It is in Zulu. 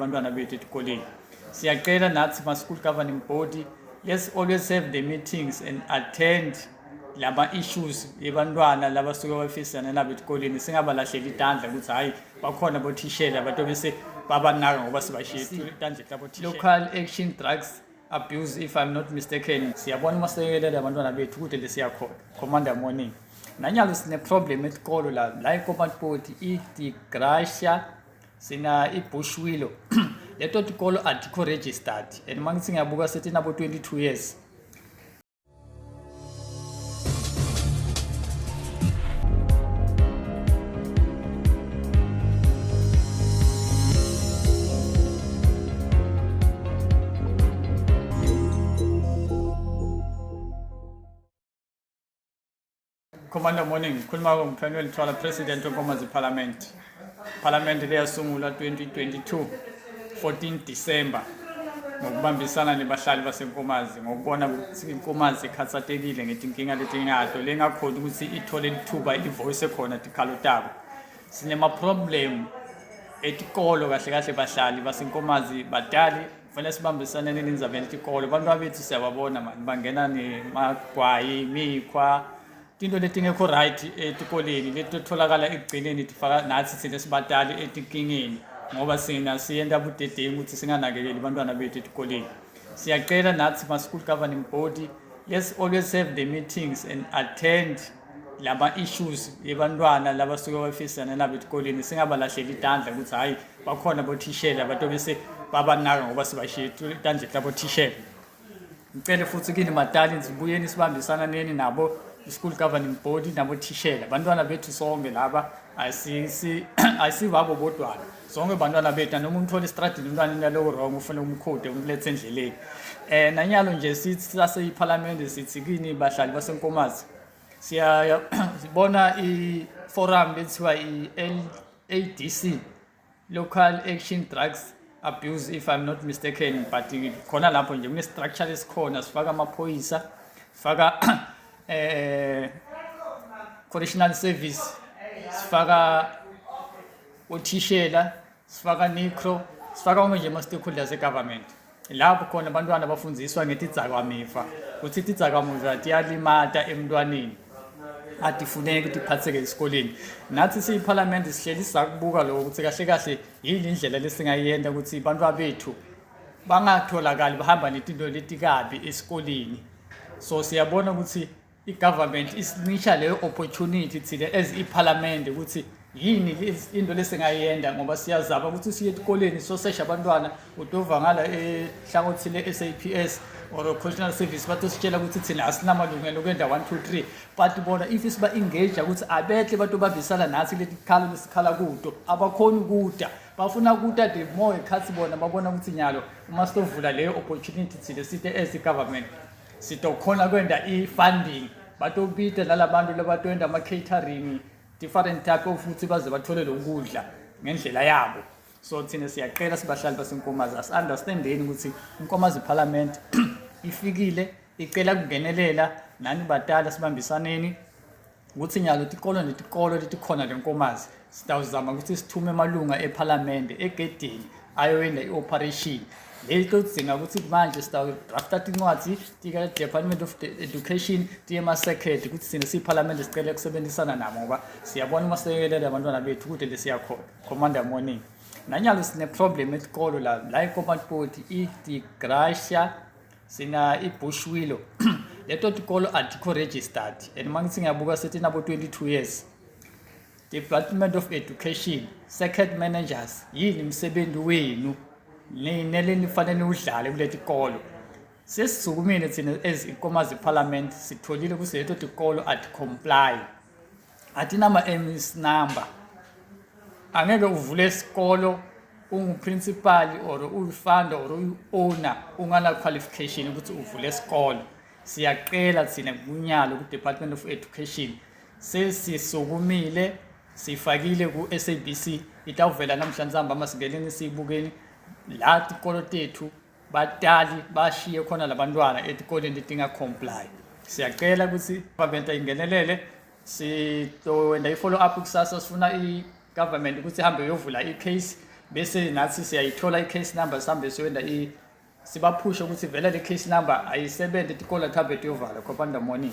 abantwana bethu esikoleni. Siyacela nathi ma-school governing body, let's always have the meetings and attend lama issues yebantwana laba suke bafisana nabo esikoleni, singabalahleli idandla ukuthi hayi bakhona bothishela abantu bese babanaka ngoba sibashiye kanje labothishela. Local action drugs abuse, if I'm not mistaken, siyabona masekelele abantwana bethu kude lesiyakhona. Commander Morning, nanyalo sine problem esikolo la i-command board i-Gracia sina i-Bushwillow leto tikolo article registered and mangithi ngiyabuka sethi nabo 22 years. Commander Morning, khuluma ngompheni Thwala President weNkomazi Parliament leyasungulwa 2022 14 December ngokubambisana nebahlali baseNkomazi ngokubona ukuthi iNkomazi ikhathatekile ngetinkinga letingato lengakhona ukuthi ithole ithuba ivoice ekhona tikhalo tabo. Sinema problem etikolo kahle bahlali baseNkomazi badali fanele sibambisane neninzabeni etikolo. Abantu abethu siyababona manje bangena nemagwayi mikhwa into letingekho right etikoleni letotholakala ekugcineni tifaka nathi sine sibadali etinkingeni ngoba sina siyenda budedengu ukuthi singanakekeli abantwana bethu etikoleni. Siyacela nathi ma-school governing body, let's always have the meetings and attend lama issues yebantwana laba suke bafisana nabo esikoleni, singabalahleli idandla ukuthi hayi bakhona bothishela abantu bese babanaka ngoba sibashiye kanje labothishela. Ngicela futhi kini madali sibuyeni sibambisana neni nabo i-school governing body nabo thishela. Abantwana bethu sonke laba ayisivabo bodwana, sonke abantwana bethu noma umthola estradini umntwana nalo wrong ufuna umkhode umlethe endleleni. Nanyalo nje sithi sase iParliament sithi kini bahlali baseNkomazi siyabona i-forum lethiwa i-LADC, Local Action Drugs Abuse, if I'm not mistaken, but khona lapho nje kune structure esikhona sifaka amaphoyisa, sifaka correctional service, sifaka othishela, sifaka necro, sifaka nje ama-stakeholders e-government. Lapho khona abantwana bafundziswa ngetidzakamiva ukuthi tidzakamiva tiyalimata emntwaneni atifuneki ukuthi iphatheke esikoleni. Nathi siyiParliament sihleli sakubuka lokho ukuthi kahle yini indlela lesingayenda ukuthi abantwana bethu bangatholakali bahamba netinto letikabi esikoleni. So siyabona ukuthi i-government isinisha leyo opportunity thina as iParliament ukuthi yini into lesingayenda ngoba siyazaba ukuthi siye esikoleni sosesha abantwana udova ngala ehlangothi le-SAPS or correctional service batositshela ukuthi thina asinamalungelo kwenda 1 2 3, but bona if siba engage ukuthi abehle bantu babisana nathi letikhalo lesikhala kudo abakhona ukuda bafuna ukuda the more ikhathi bona babona ukuthi nyalo uma sitovula leyo opportunity thina sithe as i-government sitokhona kwenda i-funding batobita lalabantu labatwenda ama-catering different type of futhi baze bathole lokudla ngendlela yabo. So thina siyacela sibahlali baseNkomazi as-understandeni ukuthi iNkomazi Parliament ifikile icela kungenelela nani badala sibambisaneni ukuthi nyalo tikolo netikolo letikhona leNkomazi sitawuzama ukuthi sithume amalunga eParliament egedeni ayoyenda i-operation leto tidzinga ukuthi manje sitawudrafta tincwadzi tika-Department of Education tiye ma-secret ukuthi sine siyiParliament sicele kusebenzisana nabo ngoba siyabona masekelele abantwana bethu kude lesiyakhona. Commander Morning, nanyalo sine problem esikolo la i-command board i-Gracia sina i-Bushwillow leto tikolo article registered and mangithi ngiyabuka sethi nabo 22 years. Department of Education, second managers, yini msebenzi wenu neleni fanele udlale kuleti kolo. Sesisukumile thina as iNkomazi Parliament sitholile ukuthi leto tikolo at comply atinama MS number. Angeke uvule isikolo unguprincipal or uyifounder or uyi-owner ungana qualification ukuthi uvule isikolo. Siyaqela thina kunyalo ku-Department of Education sesisukumile sifakile ku-SABC itawuvela namhlanje sihamba masigeleni siyibukeni la tikolo tethu badali bashiye khona labantwana etikoleni letinga comply. Siyacela ukuthi government ayingenelele sitowenda i-follow up kusasa sifuna i-government ukuthi ihambe yovula i-case bese nathi siyayithola i-case number sihambe siyoenda sibaphushe ukuthi vele le case number ayisebenzi, itikolo kuhambe tuyovala Copanda Morning.